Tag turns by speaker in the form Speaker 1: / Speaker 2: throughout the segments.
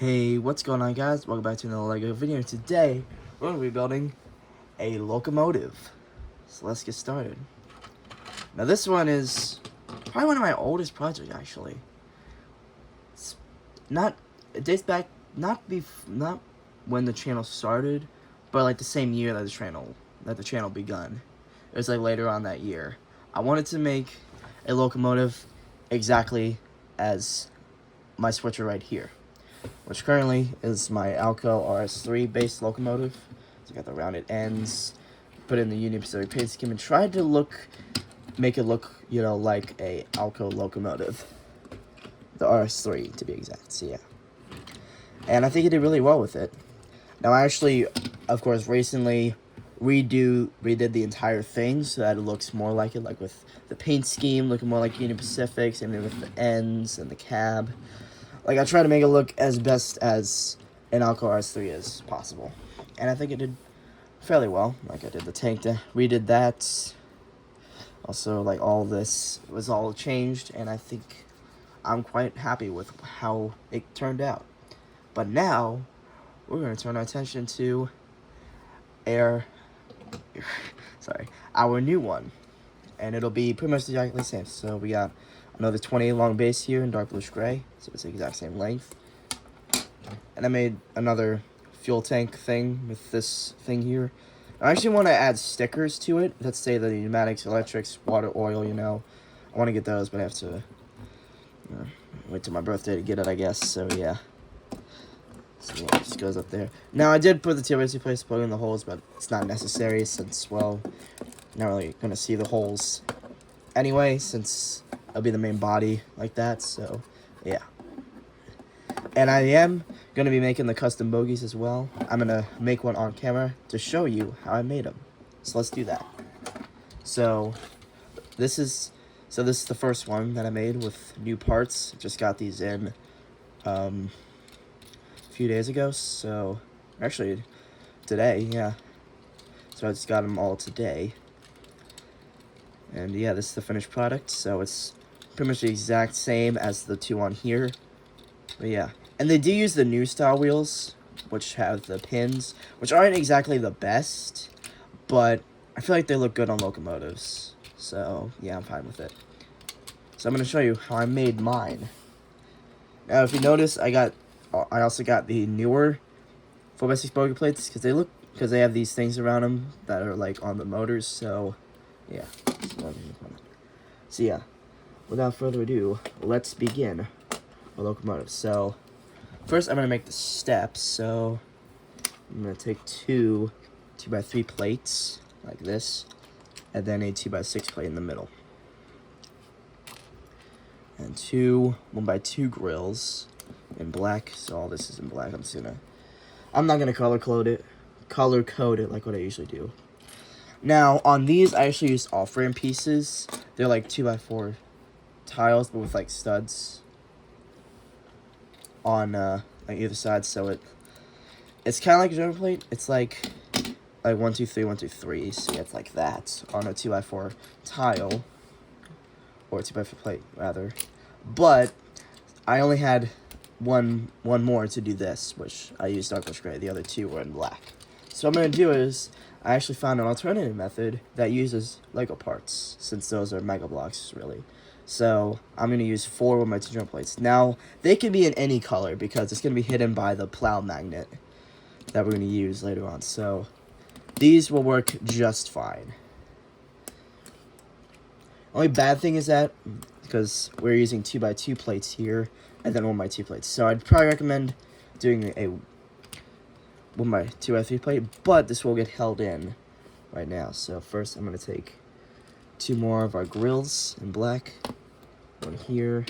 Speaker 1: Hey, what's going on, guys? Welcome back to another LEGO video. Today, we're going to be building a locomotive. So let's get started. Now this one is probably one of my oldest projects, actually. It dates back, not when the channel started, but like the same year that the channel begun. It was like later on that year. I wanted to make a locomotive exactly as my switcher right here, which currently is my Alco RS3 based locomotive. So I got the rounded ends, put it in the Union Pacific paint scheme, and tried to make it look, like a Alco locomotive. The RS3 to be exact, so yeah. And I think it did really well with it. Now I actually, of course, recently redid the entire thing so that it looks more like it, like with the paint scheme looking more like Union Pacifics, and then with the ends and the cab. Like, I try to make it look as best as an Alco RS3 is possible. And I think it did fairly well. Like, I did the tank, redid that. Also, like, all this was all changed, and I think I'm quite happy with how it turned out. But now, we're going to turn our attention to our new one. And it'll be pretty much exactly the same. So we got another 28 long base here in dark bluish gray, so it's the exact same length. And I made another fuel tank thing with this thing here. I actually want to add stickers to it. Let's say the pneumatics, electrics, water, oil, I want to get those, but I have to wait till my birthday to get it, I guess. So yeah. So yeah, it just goes up there. Now I did put the TLC place plug in the holes, but it's not necessary since, well, not really gonna see the holes anyway, since it'll be the main body like that. So yeah. And I am gonna be making the custom bogies as well. I'm gonna make one on camera to show you how I made them. So let's do that. So this is the first one that I made with new parts. Just got these in a few days ago. So actually today, yeah. So I just got them all today. And yeah, this is the finished product, so it's pretty much the exact same as the two on here. But yeah, and they do use the new style wheels, which have the pins, which aren't exactly the best, but I feel like they look good on locomotives. So yeah, I'm fine with it. So I'm going to show you how I made mine. Now, if you notice, I also got the newer 4x6 bogie plates, because they have these things around them that are like on the motors. So yeah. So yeah, without further ado, let's begin our locomotive. So first I'm going to make the steps. So I'm going to take two 2x3 plates like this, and then a 2x6 plate in the middle, and two 1x2 grills in black. So all this is in black. I'm not gonna color code it like what I usually do. Now, on these, I actually used all frame pieces. They're like 2x4 tiles, but with like studs on either side. So it's kind of like a German plate. It's like 1, 2, 3, 1, 2, 3. So yeah, it's like that on a 2x4 tile, or a 2x4 plate rather. But I only had one more to do this, which I used dark bluish gray. The other two were in black. So what I'm going to do is, I actually found an alternative method that uses Lego parts, since those are Mega Blocks, really. So I'm going to use 4 of my 2 drum plates. Now, they can be in any color, because it's going to be hidden by the plow magnet that we're going to use later on. So these will work just fine. Only bad thing is that, because we're using 2x2 plates here, and then 1x2 plates. So I'd probably recommend doing a 1x2x3 plate, but this will get held in right now. So first I'm going to take 2 more of our grills in black, one here,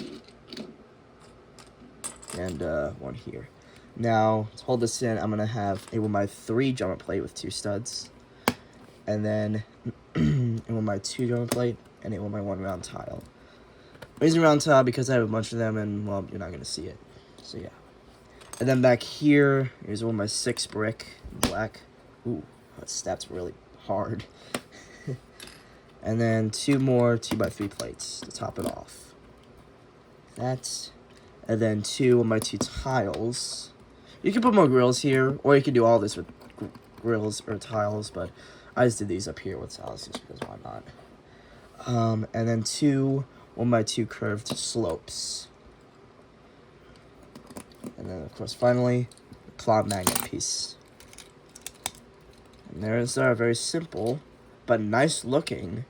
Speaker 1: and one here. Now, to hold this in, I'm going to have a 1x3 drummer plate with 2 studs, and then a 1x2 drummer plate, and a 1x1 round tile. I'm using round tile because I have a bunch of them, and, well, you're not going to see it. So yeah. And then back here, here's 1x6 brick in black. Ooh, that steps really hard. And then 2 more 2x3 plates to top it off. That. And then 2 1x2 tiles You can put more grills here, or you can do all this with grills or tiles, but I just did these up here with tiles just because why not? And then 2 1x2 curved slopes. And then, of course, finally, cloud magnet piece. And there's our very simple but nice looking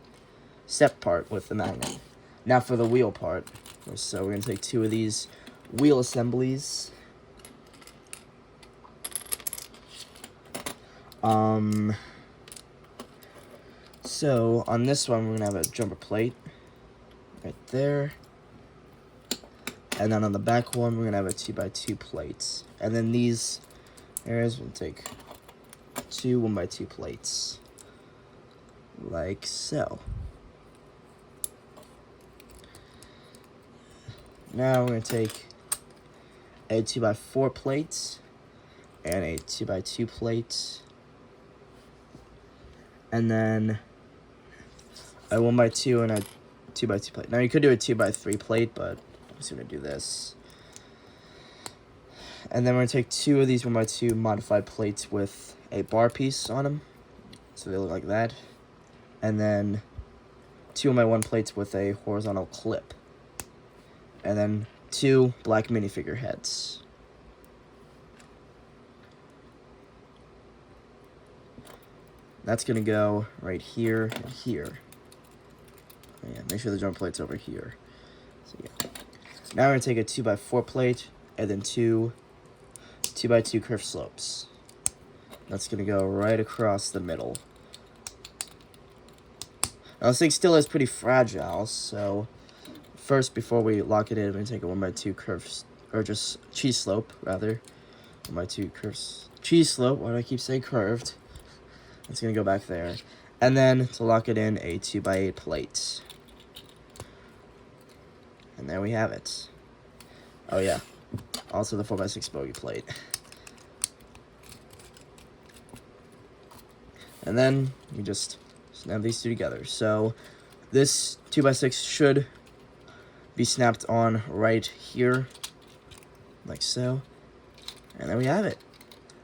Speaker 1: step part with the magnet. Now for the wheel part. So we're going to take 2 of these wheel assemblies. So on this one, we're going to have a jumper plate right there. And then on the back one, we're going to have a 2x2 plates. And then these areas, we'll take 2 1x2 plates. Like so. Now we're going to take a 2x4 plate and a 2x2 plate. And then a 1x2 and a 2x2 plate. Now you could do a 2x3 plate, but I'm just going to do this. And then we're going to take 2 of these 1x2 modified plates with a bar piece on them. So they look like that. And then 2 1x1 plates with a horizontal clip. And then 2 black minifigure heads. That's going to go right here and here. Yeah, make sure the jumper plate's over here. So yeah. Now we're going to take a 2x4 plate and then 2 2x2 curved slopes. That's going to go right across the middle. Now this thing still is pretty fragile, so first, before we lock it in, we're going to take a 1x2 curved, or just cheese slope, rather. 1x2 curves, cheese slope, why do I keep saying curved? It's going to go back there. And then, to lock it in, a 2x8 plate. And there we have it. Oh yeah, also the 4x6 bogey plate. And then, you just snap these 2 together. So, this 2x6 should be snapped on right here, like so. And there we have it.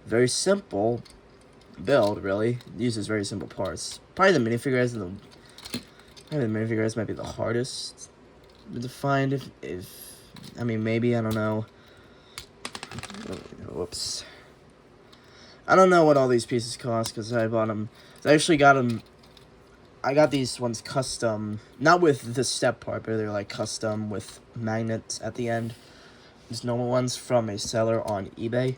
Speaker 1: Very simple build, really. It uses very simple parts. Probably the minifigures might be the hardest to find. If I mean, maybe, I don't know. Whoops. I don't know what all these pieces cost because I bought them. I actually got them. I got these ones custom, not with the step part, but they're like custom with magnets at the end. These normal ones from a seller on eBay.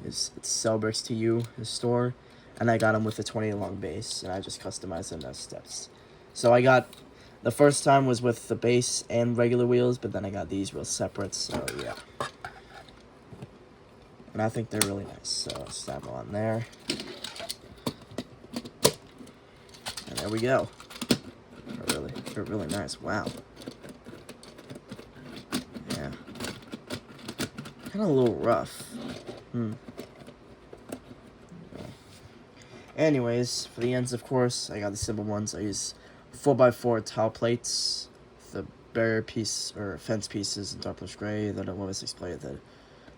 Speaker 1: It's Sell Bricks to You, his store. And I got them with the 20 long base, and I just customized them as steps. So I got, the first time was with the base and regular wheels, but then I got these real separate, so yeah. And I think they're really nice, so I'll snap them on there. And there we go. They're really nice, wow. Yeah. Kind of a little rough. Anyways, for the ends, of course, I got the simple ones. I use 4x4 tile plates, the barrier piece, or fence pieces in dark bluish gray, then a 1x6 plate, the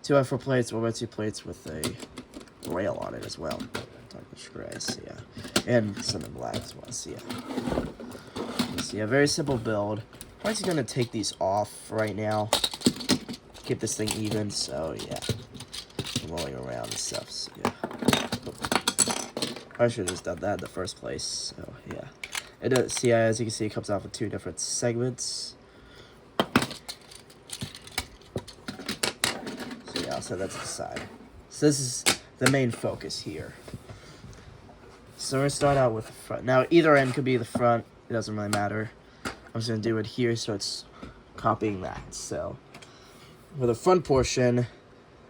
Speaker 1: 2x4 plates, 1x2 plates with a rail on it as well. Dark bluish gray, so yeah. And some in black as well, so yeah. So yeah, very simple build. I'm just going to take these off right now. Keep this thing even, so yeah. Rolling around and stuff, so yeah. I should have just done that in the first place, so yeah. It does, see, as you can see, it comes off with 2 different segments. So yeah, I'll set that to the side. So this is the main focus here. So we're going to start out with the front. Now, either end could be the front. It doesn't really matter. I'm just going to do it here so it's copying that. So for the front portion,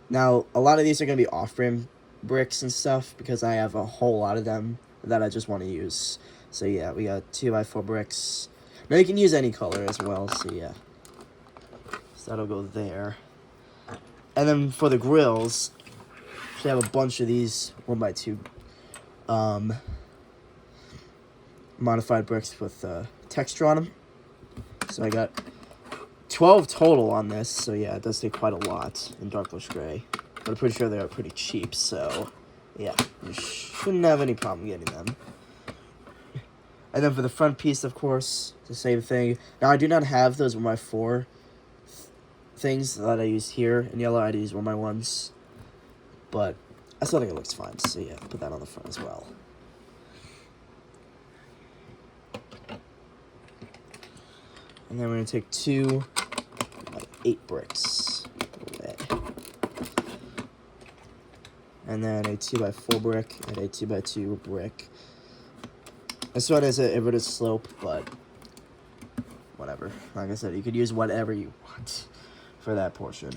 Speaker 1: now a lot of these are going to be off-frame bricks and stuff because I have a whole lot of them that I just want to use. So yeah, we got 2x4 bricks. Now you can use any color as well, so yeah. So that'll go there. And then for the grills, we have a bunch of these 1x2 modified bricks with texture on them. So I got 12 total on this, so yeah, it does take quite a lot in dark bluish gray. but I'm pretty sure they're pretty cheap, so yeah, you shouldn't have any problem getting them. And then for the front piece, of course, the same thing. Now, I do not have those 1x4 things that I use here. In yellow, I use 1x1s. But I still think it looks fine, so yeah, put that on the front as well. And then we're going to take 2 8 bricks. Red. And then a 2x4 brick and a 2x2 brick. This one is an inverted slope, but whatever. Like I said, you could use whatever you want for that portion.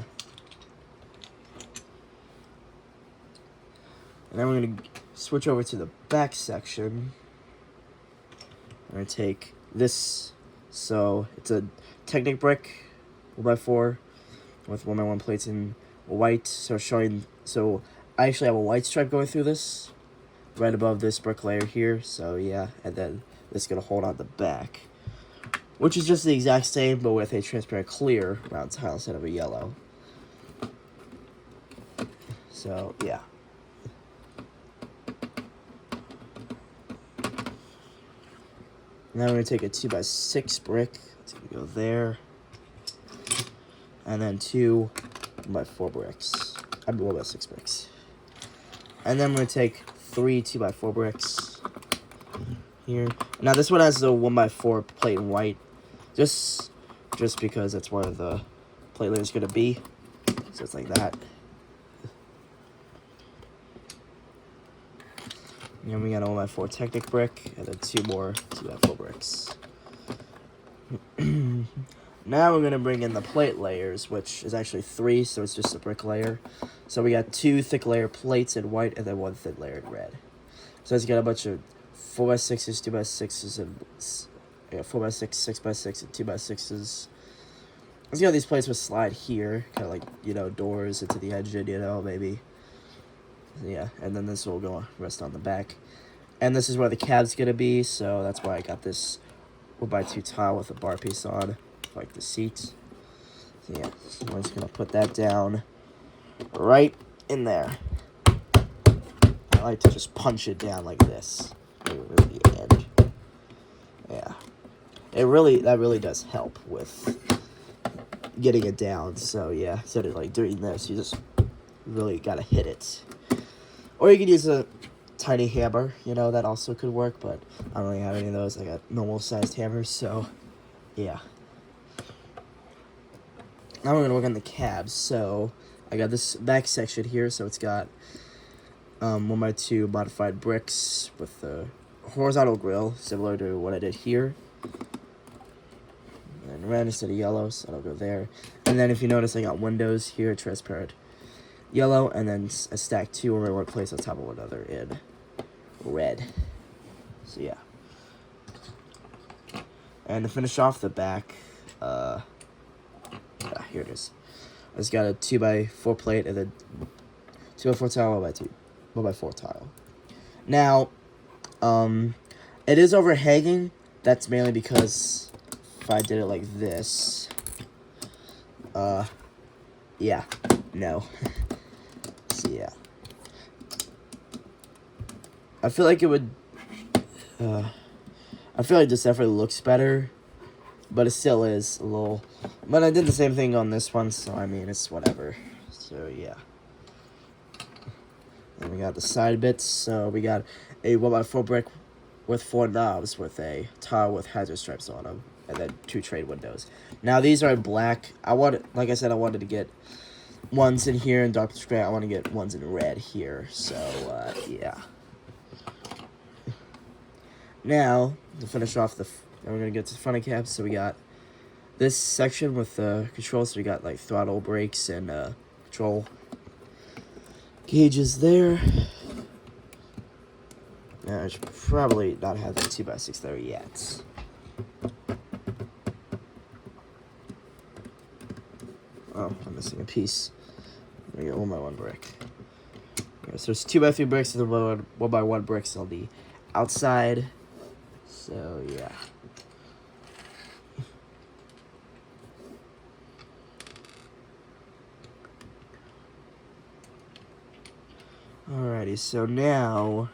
Speaker 1: And then we're going to switch over to the back section. I'm going to take this. So it's a Technic brick 1x4 with 1x1 plates in white. So I actually have a white stripe going through this right above this brick layer here. So yeah, and then it's going to hold on the back, which is just the exact same, but with a transparent clear round tile instead of a yellow. So yeah. Now we're going to take a 2x6 brick. It's going to go there. And then 2 1x4 bricks. 1x6 bricks. And then we're going to take 3 2x4 bricks here. Now this one has the 1x4 plate in white. Just because that's where the plate layer is going to be. So it's like that. And then we got a 1x4 Technic brick, and then 2 more 2x4 bricks. Now we're going to bring in the plate layers, which is actually 3, so it's just a brick layer. So we got 2 thick layer plates in white, and then 1 thin layer in red. So it's got a bunch of 4x6s, 2x6s, and 4x6, 6x6, and 2x6s. Let's get these plates would slide here, kind of like, you know, doors into the engine, you know, maybe. Yeah, and then this will go rest on the back. And this is where the cab's going to be, so that's why I got this 1x2 tile with a bar piece on, like the seat. So yeah, so I'm just going to put that down right in there. I like to just punch it down like this. Really end. Yeah. That really does help with getting it down. So yeah, instead of like doing this, you just really gotta hit it. Or you could use a tiny hammer, you know, that also could work, but I don't really have any of those. I got normal sized hammers, so yeah. Now we're gonna work on the cabs. So I got this back section here, so it's got 1x2 modified bricks with the horizontal grill, similar to what I did here. And red instead of yellow, so that'll go there. And then if you notice, I got windows here, transparent yellow, and then a stack 2 or one place on top of one another in red. So yeah. And to finish off the back, here it is. I just got a 2x4 plate and then 2x4 tile, 1x4 tile. Now, it is overhanging. That's mainly because if I did it like this, yeah, no. So yeah, I feel like it would. I feel like this definitely looks better, but it still is a little. But I did the same thing on this one, so I mean it's whatever. So yeah. And we got the side bits. So we got a 1x4 brick with 4 knobs with a tile with hazard stripes on them, and then 2 trade windows. Now these are in black. Like I said, I wanted to get ones in here in dark gray. I want to get ones in red here. So yeah. Now to finish off we're gonna get to the front of cabs. So we got this section with the controls. So we got like throttle, brakes, and control gauges there. I should probably not have that 2x6 there yet. Oh, I'm missing a piece. There we go, 1x1 brick. Okay, so it's 2x3 bricks and then 1x1 bricks on the outside. So yeah. Alrighty, so now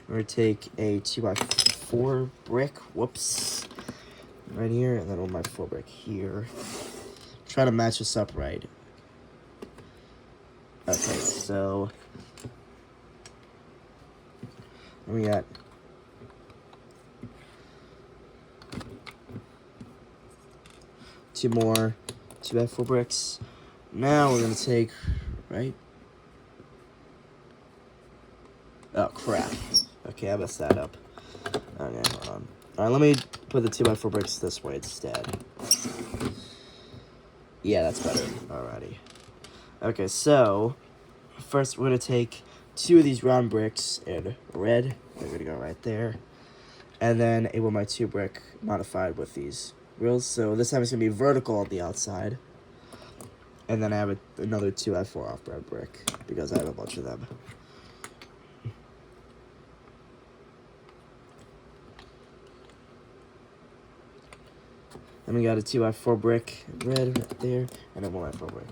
Speaker 1: we're gonna take a 2x4 brick, whoops, right here, and then on my 4 brick here. Try to match this up right. Okay, so we got two more 2x4 bricks. Now we're gonna take, right? Oh crap. Okay, I messed that up. Okay, hold on. Alright, let me put the 2x4 bricks this way instead. Yeah, that's better. Alrighty. Okay, so first we're gonna take 2 of these round bricks in red. They're gonna go right there. And then a 1x2 brick modified with these grills. So this time it's gonna be vertical on the outside. And then I have another 2x4 off-brand brick because I have a bunch of them. And we got a 2x4 brick red right there, and a 1x4 brick.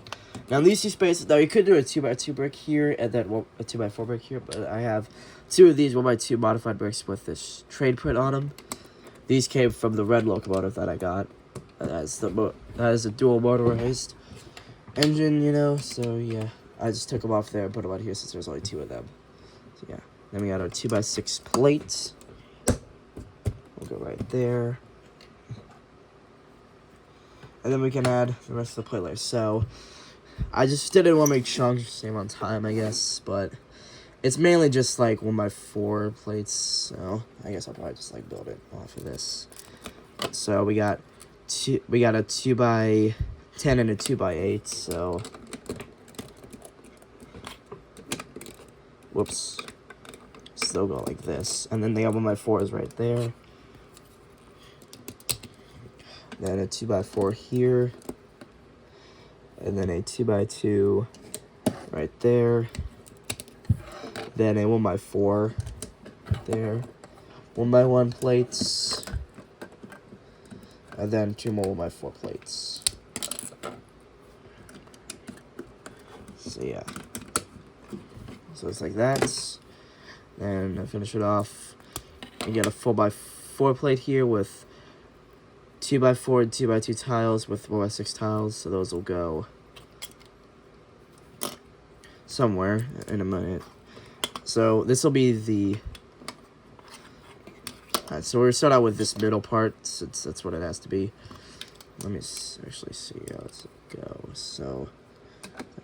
Speaker 1: Now these 2 spaces, now you could do a 2x2 brick here, and then a 2x4 brick here, but I have 2 of these 1x2 modified bricks with this trade print on them. These came from the red locomotive that I got. That is a dual motorized engine, you know, so yeah. I just took them off there and put them on here since there's only 2 of them. So yeah. Then we got our 2x6 plate. We'll go right there. And then we can add the rest of the plate layers. So, I just didn't want to make chunks, same on time, I guess. But, it's mainly just, like, 1x4 plates. So, I guess I'll probably just, like, build it off of this. So, we got a 2x10 and a 2x8. So, whoops. Still go like this. And then the 1x4 right there. Then a 2x4 here, and then a 2x2 right there, then a 1x4 right there, 1x1 plates, and then 2 more 1x4 plates. So yeah, so it's like that. Then I finish it off. You get a 4x4 plate here with 2x4 and 2x2 tiles with 1x6 tiles, so those will go somewhere in a minute. So this will be the... Alright, so we're gonna start out with this middle part, since that's what it has to be. Let me actually see how it's go. So,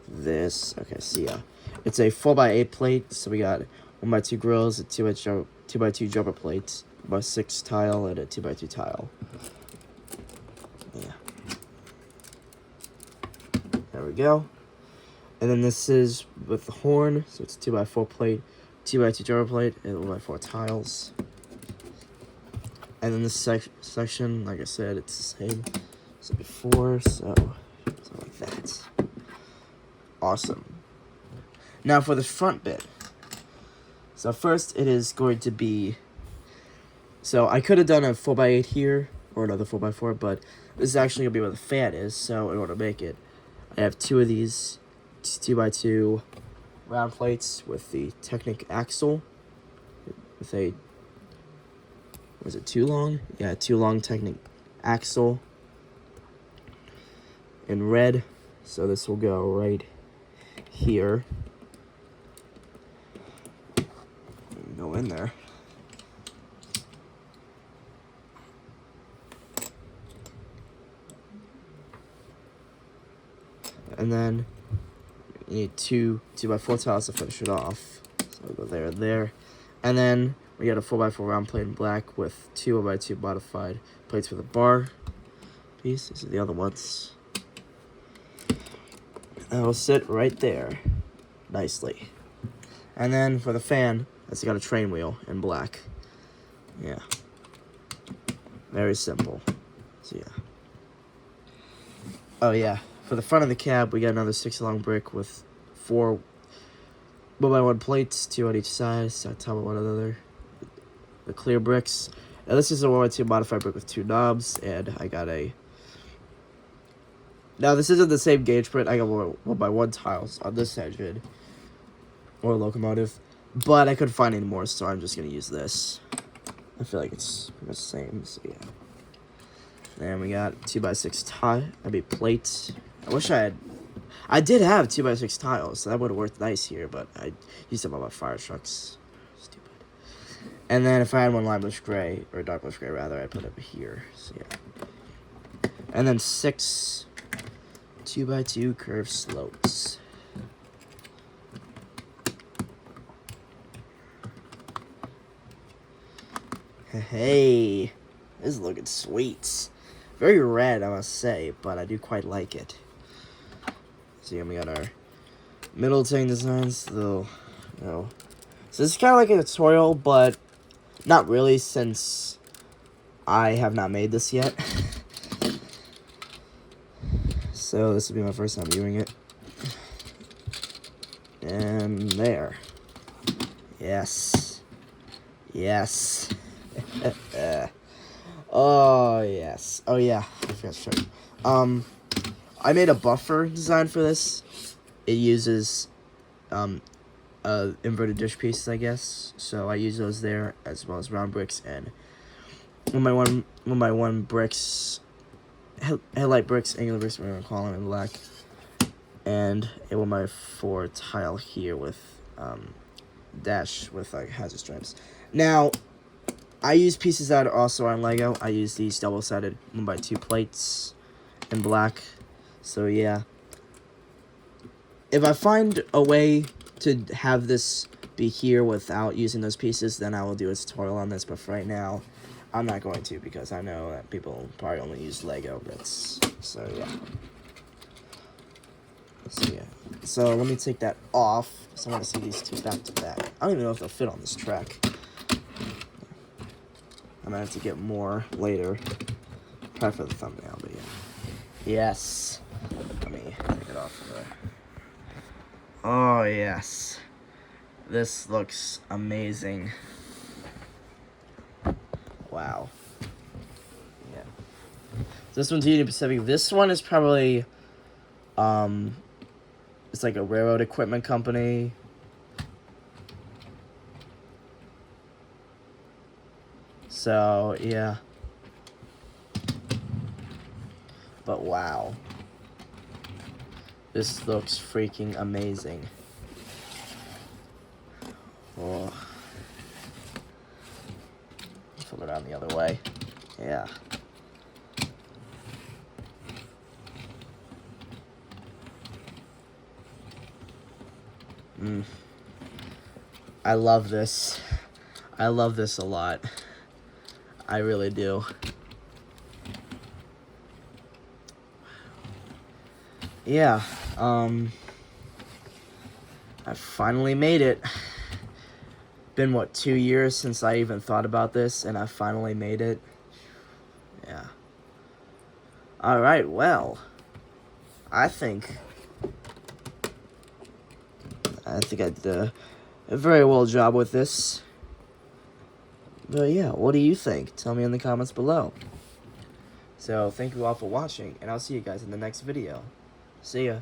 Speaker 1: this, okay, so yeah. It's a 4x8 plate, so we got 1x2 grills, a 2x2 jumper plate, 1x6 tile, and a 2x2 tile. Yeah. There we go. And then this is with the horn, so it's 2x4 plate, 2x2 jumper plate, and 1x4 tiles. And then this section, like I said, it's the same as before, so like that. Awesome. Now for the front bit. So first it is going to be, so I could have done a 4x8 here, or another 4x4, but this is actually going to be where the fan is, so in order to make it, I have 2 of these 2x2 round plates with the Technic axle, with a, was it 2 long? Yeah, 2 long Technic axle in red, so this will go right here. Go in there. And then you need 2x4 tiles to finish it off. So I'll go there and there. And then we got a 4x4 round plate in black with 2 1x2 modified plates with a bar piece. These are the other ones. That will sit right there nicely. And then for the fan, it's got a train wheel in black. Yeah. Very simple. So yeah. Oh yeah. For the front of the cab, we got another 6 long brick with 4 1x1 plates, 2 on each side, so on top of one another. The clear bricks. Now this is a 1x2 modified brick with 2 knobs, and I got a... Now this isn't the same gauge print, I got 1x1 tiles on this engine. or Locomotive, but I couldn't find any more, so I'm just gonna use this. I feel like it's pretty much the same, so yeah. Then we got 2x6 tile. That'd be plates. I did have 2x6 tiles, so that would have worked nice here, but I used them on my fire trucks. Stupid. And then if I had one lime blush gray, or dark blush gray rather, I'd put it here, so yeah. And then 6 2x2 curved slopes. Hey, this is looking sweet. Very red, I must say, but I do quite like it. So here we got our middle tank designs, though. So this is kind of like a tutorial, but not really, since I have not made this yet. So this will be my first time viewing it. And there. Yes. Yes. Oh, yes. Oh, yeah. I forgot to show you. I made a buffer design for this. It uses, inverted dish pieces, I guess. So I use those there, as well as round bricks and one by one bricks, headlight bricks, angular bricks, whatever you call them, in black. And a 1x4 tile here with, dash with, like, hazard stripes. Now, I use pieces that are also on Lego. I use these double-sided 1x2 plates in black. So, yeah. If I find a way to have this be here without using those pieces, then I will do a tutorial on this. But for right now, I'm not going to, because I know that people probably only use Lego bits. So, yeah. So, let me take that off. So I want to see these two back to back. I don't even know if they'll fit on this track. I might have to get more later. Probably for the thumbnail, but yeah. Yes. Let me take it off there. Oh, yes. This looks amazing. Wow. Yeah. This one's Union Pacific. This one is probably, it's like a railroad equipment company. So, yeah. But wow. This looks freaking amazing. Oh. Flip it around the other way. Yeah. I love this. I love this a lot. I really do. Yeah, I finally made it. Been, what, 2 years since I even thought about this, and I finally made it. Yeah. Alright, well, I think I did a very well job with this. But yeah, what do you think? Tell me in the comments below. So, thank you all for watching, and I'll see you guys in the next video. See ya.